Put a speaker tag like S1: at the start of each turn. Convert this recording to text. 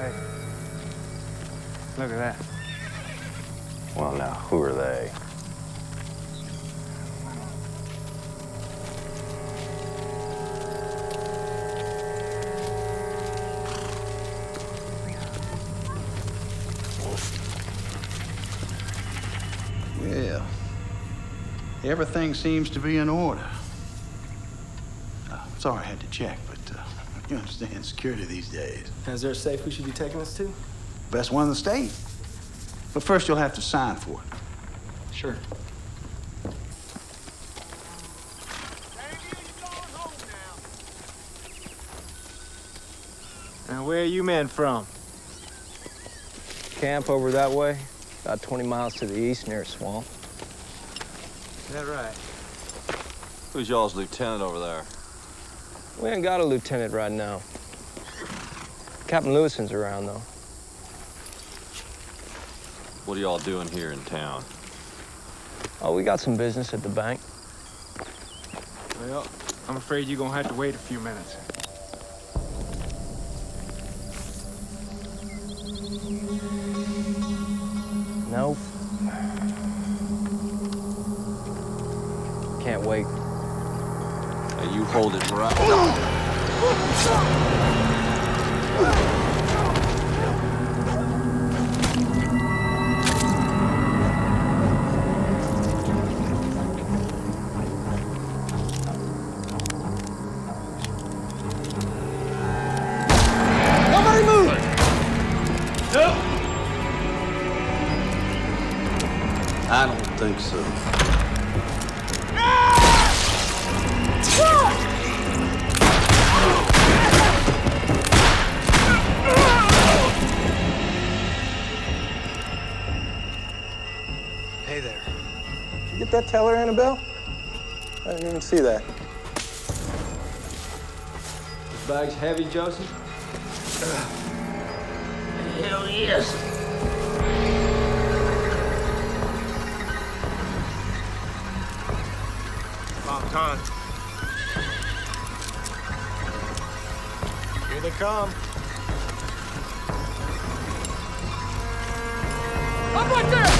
S1: Hey, look at that.
S2: Well, now, who are they?
S3: Well, everything seems to be in order. Sorry I had to check, but you understand security these days.
S4: Is there a safe we should be taking us to?
S3: Best one in the state. But first you'll have to sign for it.
S4: Sure.
S1: Now, where are you men from?
S5: Camp over that way, about 20 miles to the east near a swamp.
S1: Is that right?
S2: Who's y'all's lieutenant over there?
S5: We ain't got a lieutenant right now. Captain Lewison's around, though.
S2: What are y'all doing here in town?
S5: Oh, we got some business at the bank.
S1: Well, I'm afraid you're gonna have to wait a few minutes.
S5: Nope. Can't wait.
S2: Hey, you hold it right.
S3: Nobody move! No!
S2: I don't think so.
S4: Hey there.
S5: You get that teller, Annabelle? I didn't even see that.
S4: This bag's heavy, Joseph?
S3: Hell yes.
S1: About time. Here they come.
S6: Up right there!